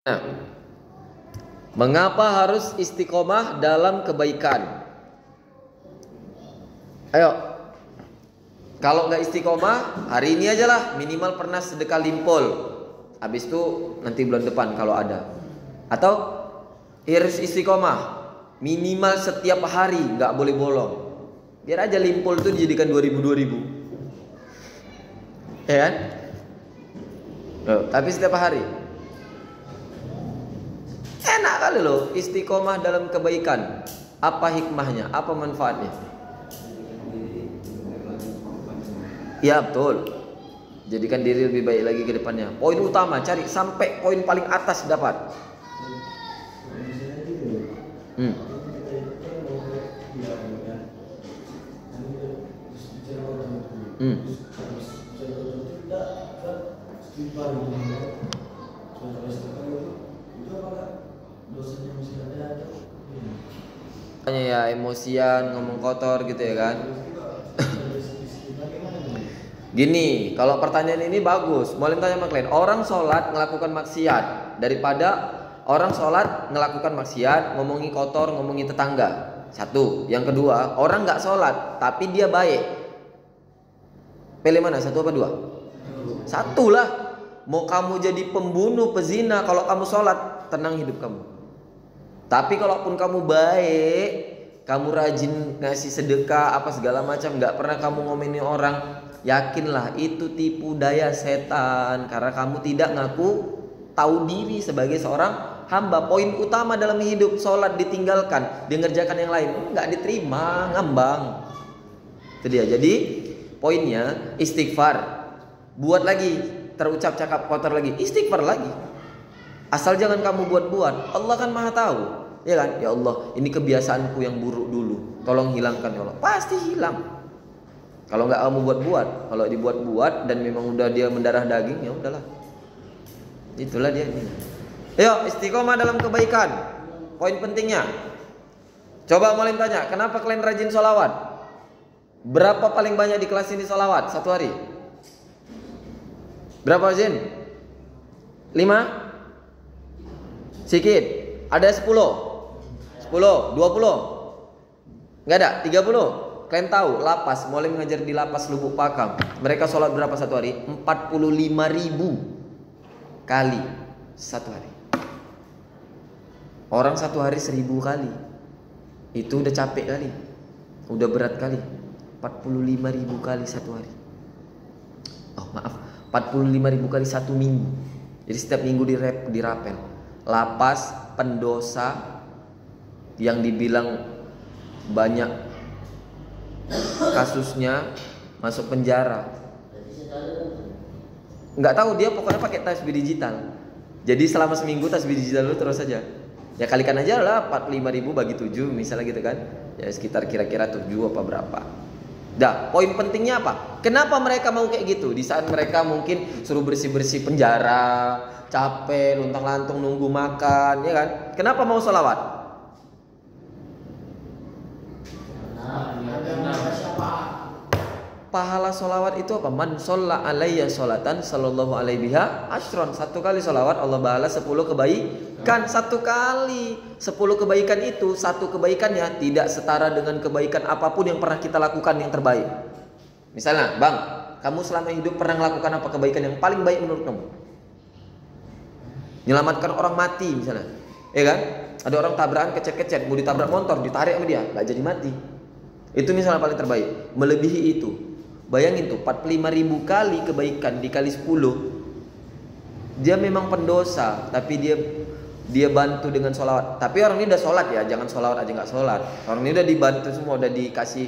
Nah, mengapa harus istiqomah dalam kebaikan? Ayo, kalau nggak istiqomah, hari ini aja lah minimal pernah sedekah limpol. Habis itu nanti bulan depan kalau ada. Atau harus istiqomah minimal setiap hari, nggak boleh bolong. Biar aja limpol itu dijadikan 2000. Ya kan? Tapi setiap hari. Enak kali loh istiqomah dalam kebaikan. Apa hikmahnya? Apa manfaatnya? Ya betul. Jadikan diri lebih baik lagi ke depannya. Poin utama cari sampai poin paling atas dapat. Ya emosian, ngomong kotor gitu ya kan. Gini, kalau pertanyaan ini bagus. Mau tanya sama kalian, orang sholat melakukan maksiat daripada orang sholat melakukan maksiat, ngomongi kotor, ngomongi tetangga. Satu. Yang kedua, orang nggak sholat tapi dia baik. Pilih mana? Satu apa dua? Satu lah. Mau kamu jadi pembunuh, pezina, kalau kamu sholat, tenang hidup kamu. Tapi kalaupun kamu baik, kamu rajin ngasih sedekah apa segala macam, nggak pernah kamu ngomongin orang, yakinlah itu tipu daya setan. Karena kamu tidak ngaku tahu diri sebagai seorang hamba. Poin utama dalam hidup, sholat ditinggalkan, mengerjakan yang lain, nggak diterima, ngambang. Itu dia. Jadi poinnya istighfar. Buat lagi, terucap cakap kotor lagi, istighfar lagi. Asal jangan kamu buat-buat. Allah kan maha tahu, ya kan? Ya Allah, ini kebiasaanku yang buruk dulu, tolong hilangkan ya Allah. Pasti hilang. Kalau nggak kamu buat-buat. Kalau dibuat-buat dan memang udah dia mendarah daging, ya udahlah. Itulah dia. Ayo istiqomah dalam kebaikan. Poin pentingnya. Coba mau tanya, kenapa kalian rajin sholawat? Berapa paling banyak di kelas ini sholawat satu hari? Berapa Zin? 5? Sikit. Ada 10? 10? 20? Enggak ada? 30? Kalian tahu lapas, mulai mengajar di lapas Lubuk Pakam, mereka sholat berapa satu hari? 45.000 kali satu hari. Orang satu hari 1000 kali. Itu udah capek kali, udah berat kali. 45.000 kali satu hari. Oh maaf, 45.000 kali satu minggu. Jadi setiap minggu dirapel. Lapas pendosa yang dibilang banyak kasusnya masuk penjara. Nggak tahu dia, pokoknya pakai tasbih digital. Jadi selama seminggu tasbih digital dulu terus saja. Ya kalikan aja lah 45.000 bagi 7 misalnya gitu kan. Ya sekitar kira-kira 7 apa berapa. Dah, poin pentingnya apa? Kenapa mereka mau kayak gitu? Di saat mereka mungkin suruh bersih-bersih penjara, capek, luntang-lantung nunggu makan, ya kan? Kenapa mau sholawat? Pahala sholawat itu apa? Man sholla alayya sholatan sallallahu alaihi biha ashron. Satu kali sholawat Allah balas 10 kebaikan. Satu kali 10 kebaikan itu, satu kebaikannya tidak setara dengan kebaikan apapun yang pernah kita lakukan yang terbaik. Misalnya, Bang, kamu selama hidup pernah melakukan apa kebaikan yang paling baik menurut kamu? Nyelamatkan orang mati misalnya, ya kan? Ada orang tabrakan kecet-kecet, mau ditabrak motor, ditarik sama dia, nggak jadi mati. Itu misalnya paling terbaik. Melebihi itu, bayangin tuh 45.000 kali kebaikan dikali 10. Dia memang pendosa, tapi dia bantu dengan sholawat. Tapi orang ini udah sholat ya, jangan sholawat aja nggak sholat. Orang ini udah dibantu semua, udah dikasih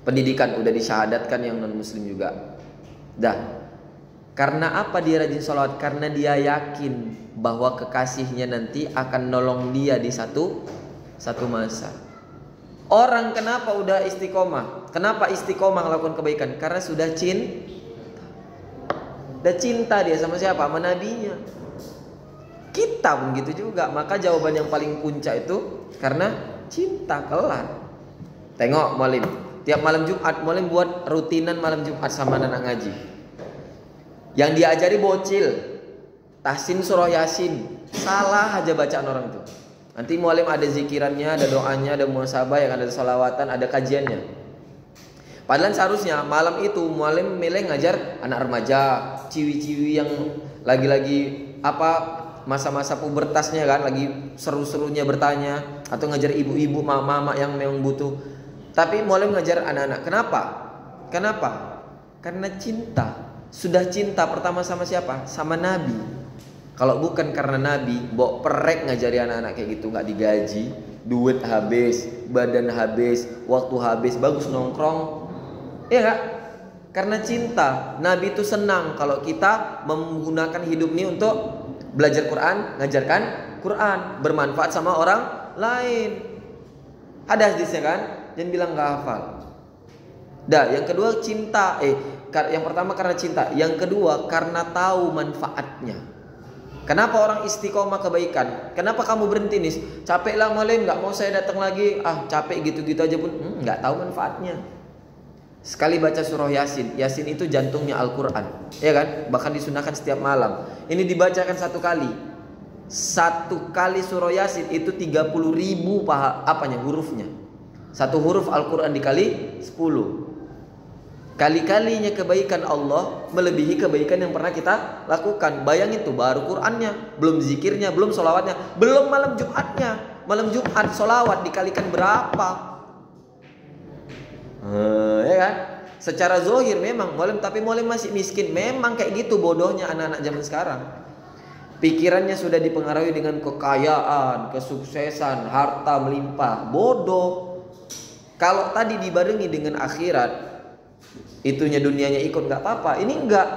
pendidikan, udah disyahadatkan yang non muslim juga. Dah. Karena apa dia rajin sholawat? Karena dia yakin bahwa kekasihnya nanti akan nolong dia di satu masa. Orang kenapa udah istiqomah? Kenapa istiqomah melakukan kebaikan? Karena sudah cinta dia sama siapa? Sama nabinya. Kita pun gitu juga. Maka jawaban yang paling puncak itu karena cinta, kelar. Tengok Mualim, tiap malam Jumat Mualim buat rutinan malam Jumat sama anak ngaji. Yang diajari bocil, tahsin surah Yasin, salah aja bacaan orang itu. Nanti mualim ada zikirannya, ada doanya, ada muhasabah, yang ada salawatan, ada kajiannya. Padahal seharusnya malam itu mualim milih ngajar anak remaja, ciwi-ciwi yang lagi-lagi masa-masa pubertasnya kan, lagi seru-serunya bertanya, atau ngajar ibu-ibu, mama-mama yang memang butuh. Tapi mualim ngajar anak-anak. Kenapa? Karena cinta. Sudah cinta pertama sama siapa? Sama Nabi. Kalau bukan karena Nabi, mbok perek ngajari anak-anak kayak gitu, nggak digaji, duit habis, badan habis, waktu habis, bagus nongkrong. Iya nggak? Karena cinta. Nabi itu senang kalau kita menggunakan hidup ini untuk belajar Quran, ngajarkan Quran, bermanfaat sama orang lain. Ada hadisnya kan? Jangan bilang nggak hafal. Yang kedua cinta. Yang pertama karena cinta. Yang kedua karena tahu manfaatnya. Kenapa orang istiqomah kebaikan? Kenapa kamu berhenti nih? Capek lah mualim, nggak mau saya datang lagi. Capek gitu-gitu aja pun nggak tahu manfaatnya. Sekali baca surah Yasin. Yasin itu jantungnya Al-Quran, ya kan? Bahkan disunahkan setiap malam. Ini dibacakan satu kali. Satu kali surah Yasin itu 30.000 hurufnya. Satu huruf Al-Quran dikali 10. Kali-kalinya kebaikan Allah melebihi kebaikan yang pernah kita lakukan. Bayangin tuh, baru Qurannya, belum zikirnya, belum sholawatnya, belum malam Jumatnya. Malam Jumat sholawat dikalikan berapa? Ya kan? Secara zohir memang mualim, tapi mualim masih miskin. Memang kayak gitu bodohnya anak-anak zaman sekarang. Pikirannya sudah dipengaruhi dengan kekayaan, kesuksesan, harta melimpah. Bodoh. Kalau tadi dibarengi dengan akhirat, itunya dunianya ikut nggak apa-apa. Ini enggak.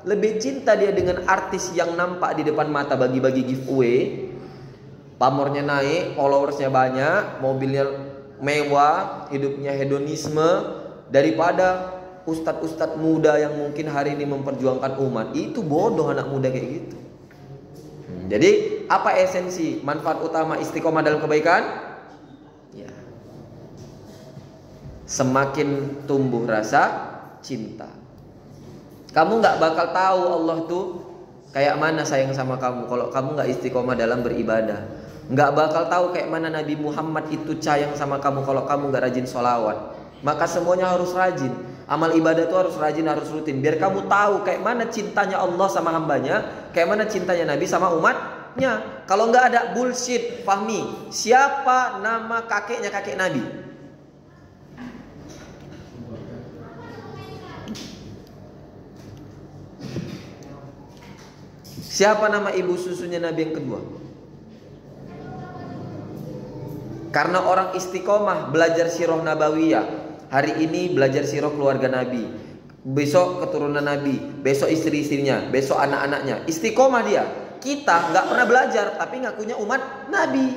Lebih cinta dia dengan artis yang nampak di depan mata bagi-bagi giveaway, pamornya naik, followersnya banyak, mobilnya mewah, hidupnya hedonisme, daripada ustadz-ustadz muda yang mungkin hari ini memperjuangkan umat. Itu bodoh anak muda kayak gitu. Jadi apa esensi manfaat utama istiqomah dalam kebaikan? Ya, semakin tumbuh rasa cinta. Kamu nggak bakal tahu Allah tuh kayak mana sayang sama kamu kalau kamu nggak istiqomah dalam beribadah. Nggak bakal tahu kayak mana Nabi Muhammad itu sayang sama kamu kalau kamu nggak rajin sholawat. Maka semuanya harus rajin. Amal ibadah itu harus rajin, harus rutin. Biar kamu tahu kayak mana cintanya Allah sama hambanya, kayak mana cintanya Nabi sama umatnya. Kalau nggak ada bullshit, Fahmi, siapa nama kakeknya kakek Nabi? Siapa nama ibu susunya Nabi yang kedua? Karena orang istiqomah belajar sirah nabawiyah. Hari ini belajar sirah keluarga Nabi, besok keturunan Nabi, besok istri-istrinya, besok anak-anaknya. Istiqomah dia. Kita nggak pernah belajar tapi ngakunya umat Nabi.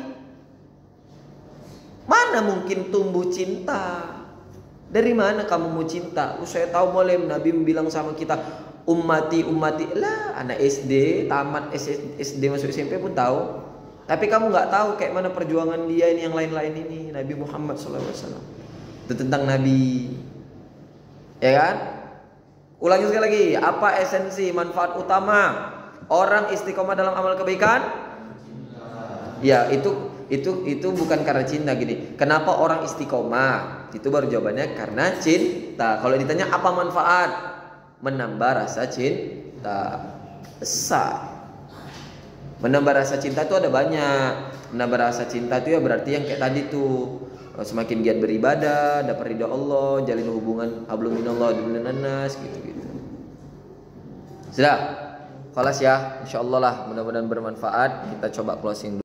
Mana mungkin tumbuh cinta? Dari mana kamu mau cinta? Saya tahu boleh Nabi bilang sama kita, ummati lah, anak SD tamat SD masuk SMP pun tahu. Tapi kamu nggak tahu kayak mana perjuangan dia ini yang lain-lain ini. Nabi Muhammad SAW itu tentang Nabi, ya kan? Ulangi sekali lagi, apa esensi manfaat utama orang istiqomah dalam amal kebaikan? Ya itu bukan karena cinta gini. Kenapa orang istiqomah? Itu baru jawabannya karena cinta. Kalau ditanya apa manfaat? Menambah rasa cinta besar. Menambah rasa cinta itu ada banyak. Menambah rasa cinta itu ya berarti yang kayak tadi tuh, semakin giat beribadah, dapat ridha Allah, jalin hubungan hablum minallah dunan nas gitu-gitu. Sudah? Khalas ya, insyaallah lah, mudah-mudahan bermanfaat. Kita coba closing dulu.